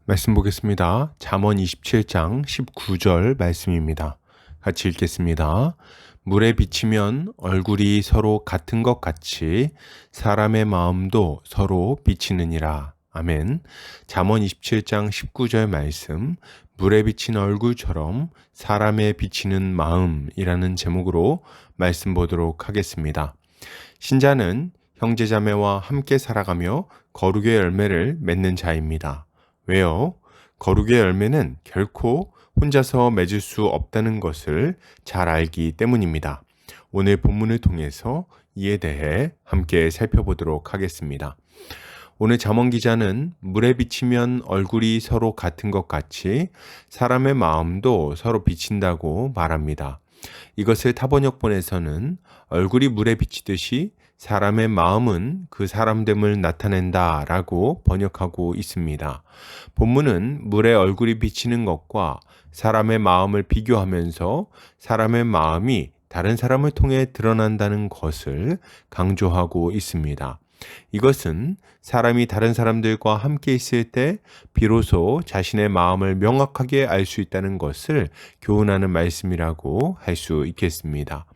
말씀 보겠습니다. 잠언 27장 19절 말씀입니다. 같이 읽겠습니다. 물에 비치면 얼굴이 서로 같은 것 같이 사람의 마음도 서로 비치느니라. 아멘. 잠언 27장 19절 말씀, 물에 비친 얼굴처럼 사람의 비치는 마음이라는 제목으로 말씀 보도록 하겠습니다. 신자는 형제자매와 함께 살아가며 거룩의 열매를 맺는 자입니다. 왜요? 거룩의 열매는 결코 혼자서 맺을 수 없다는 것을 잘 알기 때문입니다. 오늘 본문을 통해서 이에 대해 함께 살펴보도록 하겠습니다. 오늘 잠언 기자는 물에 비치면 얼굴이 서로 같은 것 같이 사람의 마음도 서로 비친다고 말합니다. 이것을 타번역본에서는 얼굴이 물에 비치듯이 사람의 마음은 그 사람됨을 나타낸다 라고 번역하고 있습니다. 본문은 물에 얼굴이 비치는 것과 사람의 마음을 비교하면서 사람의 마음이 다른 사람을 통해 드러난다는 것을 강조하고 있습니다. 이것은 사람이 다른 사람들과 함께 있을 때 비로소 자신의 마음을 명확하게 알 수 있다는 것을 교훈하는 말씀이라고 할 수 있겠습니다.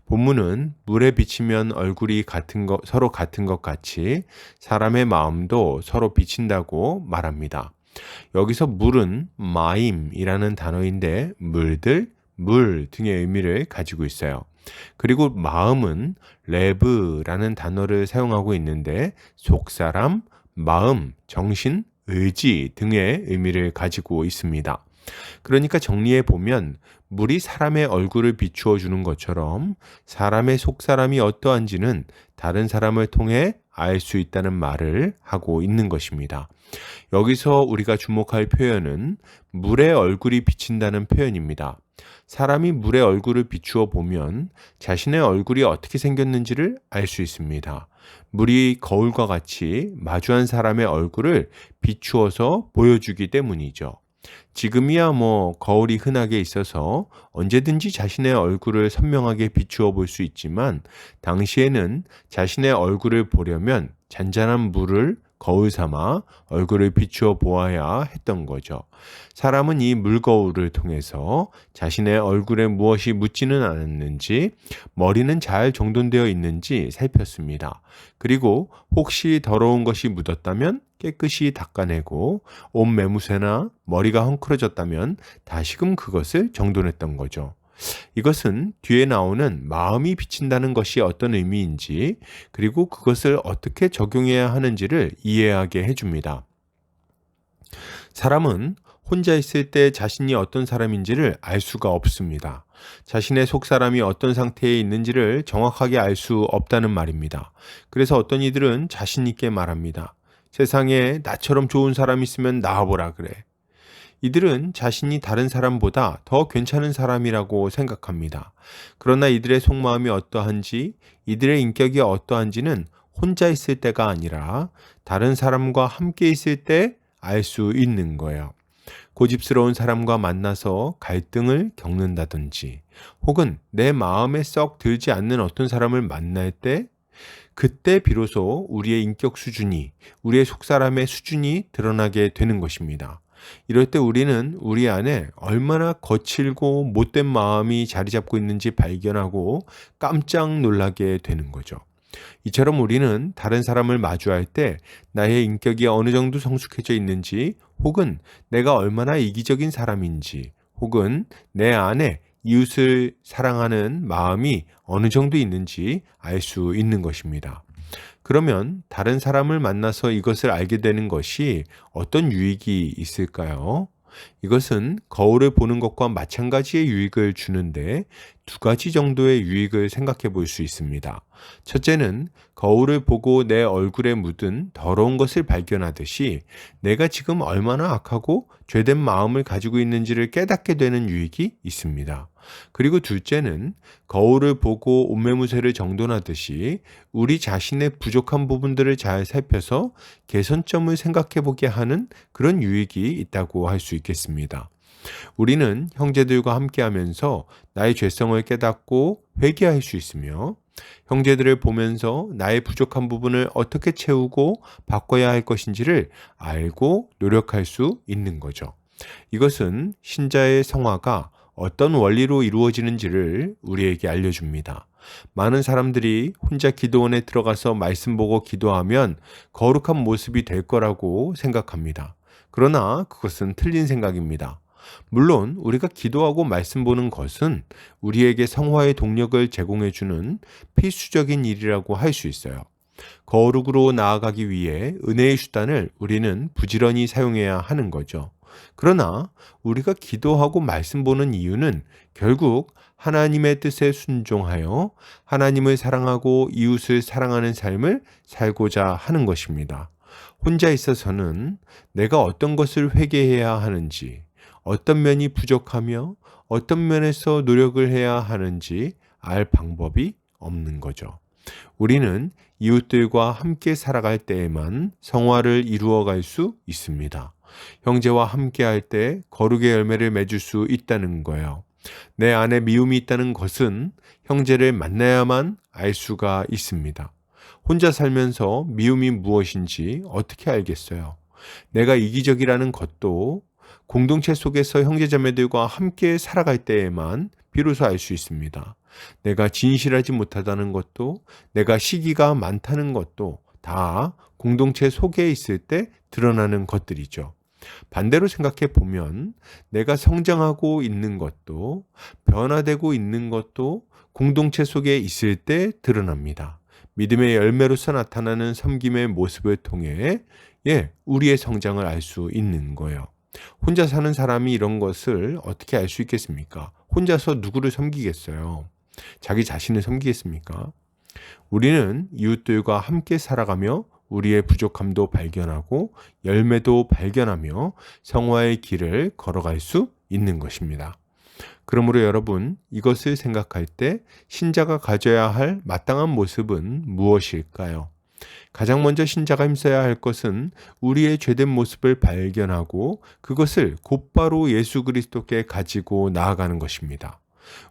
본문은 물에 비치면 얼굴이 서로 같은 것 같이 사람의 마음도 서로 비친다고 말합니다. 여기서 물은 마임이라는 단어인데 물들, 물 등의 의미를 가지고 있어요. 그리고 마음은 레브라는 단어를 사용하고 있는데 속사람, 마음, 정신, 의지 등의 의미를 가지고 있습니다. 그러니까 정리해 보면 물이 사람의 얼굴을 비추어 주는 것처럼 사람의 속사람이 어떠한지는 다른 사람을 통해 알 수 있다는 말을 하고 있는 것입니다. 여기서 우리가 주목할 표현은 물의 얼굴이 비친다는 표현입니다. 사람이 물의 얼굴을 비추어 보면 자신의 얼굴이 어떻게 생겼는지를 알 수 있습니다. 물이 거울과 같이 마주한 사람의 얼굴을 비추어서 보여주기 때문이죠. 지금이야 거울이 흔하게 있어서 언제든지 자신의 얼굴을 선명하게 비추어 볼 수 있지만 당시에는 자신의 얼굴을 보려면 잔잔한 물을 거울 삼아 얼굴을 비추어 보아야 했던 거죠. 사람은 이 물거울을 통해서 자신의 얼굴에 무엇이 묻지는 않았는지, 머리는 잘 정돈되어 있는지 살폈습니다. 그리고 혹시 더러운 것이 묻었다면 깨끗이 닦아내고 옷 매무새나 머리가 헝클어졌다면 다시금 그것을 정돈했던 거죠. 이것은 뒤에 나오는 마음이 비친다는 것이 어떤 의미인지 그리고 그것을 어떻게 적용해야 하는지를 이해하게 해줍니다. 사람은 혼자 있을 때 자신이 어떤 사람인지를 알 수가 없습니다. 자신의 속사람이 어떤 상태에 있는지를 정확하게 알 수 없다는 말입니다. 그래서 어떤 이들은 자신 있게 말합니다. 세상에 나처럼 좋은 사람 있으면 나와보라 그래. 이들은 자신이 다른 사람보다 더 괜찮은 사람이라고 생각합니다. 그러나 이들의 속마음이 어떠한지, 이들의 인격이 어떠한지는 혼자 있을 때가 아니라 다른 사람과 함께 있을 때 알 수 있는 거예요. 고집스러운 사람과 만나서 갈등을 겪는다든지, 혹은 내 마음에 썩 들지 않는 어떤 사람을 만날 때 그때 비로소 우리의 인격 수준이, 우리의 속사람의 수준이 드러나게 되는 것입니다. 이럴 때 우리는 우리 안에 얼마나 거칠고 못된 마음이 자리 잡고 있는지 발견하고 깜짝 놀라게 되는 거죠. 이처럼 우리는 다른 사람을 마주할 때 나의 인격이 어느 정도 성숙해져 있는지, 혹은 내가 얼마나 이기적인 사람인지, 혹은 내 안에 이웃을 사랑하는 마음이 어느 정도 있는지 알 수 있는 것입니다. 그러면 다른 사람을 만나서 이것을 알게 되는 것이 어떤 유익이 있을까요? 이것은 거울을 보는 것과 마찬가지의 유익을 주는데 두 가지 정도의 유익을 생각해 볼 수 있습니다. 첫째는 거울을 보고 내 얼굴에 묻은 더러운 것을 발견하듯이 내가 지금 얼마나 악하고 죄된 마음을 가지고 있는지를 깨닫게 되는 유익이 있습니다. 그리고 둘째는 거울을 보고 옷매무새를 정돈하듯이 우리 자신의 부족한 부분들을 잘 살펴서 개선점을 생각해 보게 하는 그런 유익이 있다고 할 수 있겠습니다. 우리는 형제들과 함께하면서 나의 죄성을 깨닫고 회개할 수 있으며 형제들을 보면서 나의 부족한 부분을 어떻게 채우고 바꿔야 할 것인지를 알고 노력할 수 있는 거죠. 이것은 신자의 성화가 어떤 원리로 이루어지는지를 우리에게 알려줍니다. 많은 사람들이 혼자 기도원에 들어가서 말씀 보고 기도하면 거룩한 모습이 될 거라고 생각합니다. 그러나 그것은 틀린 생각입니다. 물론 우리가 기도하고 말씀 보는 것은 우리에게 성화의 동력을 제공해주는 필수적인 일이라고 할 수 있어요. 거룩으로 나아가기 위해 은혜의 수단을 우리는 부지런히 사용해야 하는 거죠. 그러나 우리가 기도하고 말씀 보는 이유는 결국 하나님의 뜻에 순종하여 하나님을 사랑하고 이웃을 사랑하는 삶을 살고자 하는 것입니다. 혼자 있어서는 내가 어떤 것을 회개해야 하는지, 어떤 면이 부족하며 어떤 면에서 노력을 해야 하는지 알 방법이 없는 거죠. 우리는 이웃들과 함께 살아갈 때에만 성화를 이루어갈 수 있습니다. 형제와 함께 할 때 거룩의 열매를 맺을 수 있다는 거예요. 내 안에 미움이 있다는 것은 형제를 만나야만 알 수가 있습니다. 혼자 살면서 미움이 무엇인지 어떻게 알겠어요? 내가 이기적이라는 것도 공동체 속에서 형제자매들과 함께 살아갈 때에만 비로소 알 수 있습니다. 내가 진실하지 못하다는 것도, 내가 시기가 많다는 것도 다 공동체 속에 있을 때 드러나는 것들이죠. 반대로 생각해 보면 내가 성장하고 있는 것도, 변화되고 있는 것도 공동체 속에 있을 때 드러납니다. 믿음의 열매로서 나타나는 섬김의 모습을 통해 우리의 성장을 알 수 있는 거예요. 혼자 사는 사람이 이런 것을 어떻게 알 수 있겠습니까? 혼자서 누구를 섬기겠어요? 자기 자신을 섬기겠습니까? 우리는 이웃들과 함께 살아가며 우리의 부족함도 발견하고 열매도 발견하며 성화의 길을 걸어갈 수 있는 것입니다. 그러므로 여러분, 이것을 생각할 때 신자가 가져야 할 마땅한 모습은 무엇일까요? 가장 먼저 신자가 힘써야 할 것은 우리의 죄된 모습을 발견하고 그것을 곧바로 예수 그리스도께 가지고 나아가는 것입니다.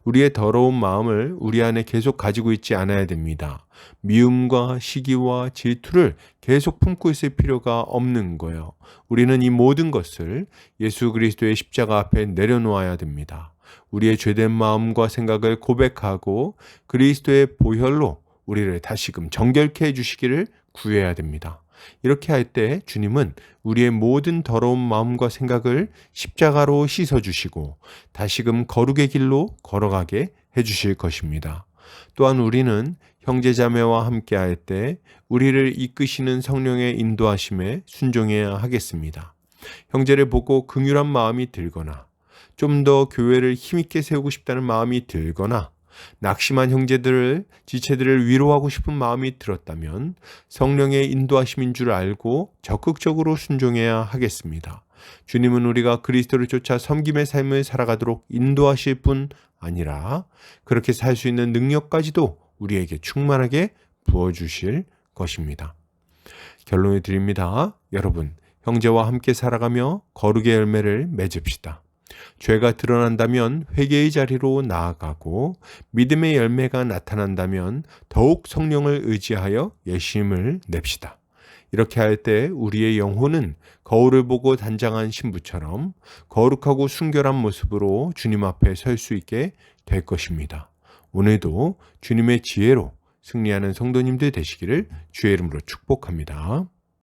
우리의 더러운 마음을 우리 안에 계속 가지고 있지 않아야 됩니다. 미움과 시기와 질투를 계속 품고 있을 필요가 없는 거예요. 우리는 이 모든 것을 예수 그리스도의 십자가 앞에 내려놓아야 됩니다. 우리의 죄된 마음과 생각을 고백하고 그리스도의 보혈로 우리를 다시금 정결케 해주시기를 구해야 됩니다. 이렇게 할 때 주님은 우리의 모든 더러운 마음과 생각을 십자가로 씻어주시고 다시금 거룩의 길로 걸어가게 해주실 것입니다. 또한 우리는 형제자매와 함께 할 때 우리를 이끄시는 성령의 인도하심에 순종해야 하겠습니다. 형제를 보고 긍휼한 마음이 들거나 좀 더 교회를 힘있게 세우고 싶다는 마음이 들거나 낙심한 형제들을, 지체들을 위로하고 싶은 마음이 들었다면 성령의 인도하심인 줄 알고 적극적으로 순종해야 하겠습니다. 주님은 우리가 그리스도를 쫓아 섬김의 삶을 살아가도록 인도하실 뿐 아니라 그렇게 살 수 있는 능력까지도 우리에게 충만하게 부어주실 것입니다. 결론을 드립니다. 여러분, 형제와 함께 살아가며 거룩의 열매를 맺읍시다. 죄가 드러난다면 회개의 자리로 나아가고 믿음의 열매가 나타난다면 더욱 성령을 의지하여 열심을 냅시다. 이렇게 할 때 우리의 영혼은 거울을 보고 단장한 신부처럼 거룩하고 순결한 모습으로 주님 앞에 설 수 있게 될 것입니다. 오늘도 주님의 지혜로 승리하는 성도님들 되시기를 주의 이름으로 축복합니다.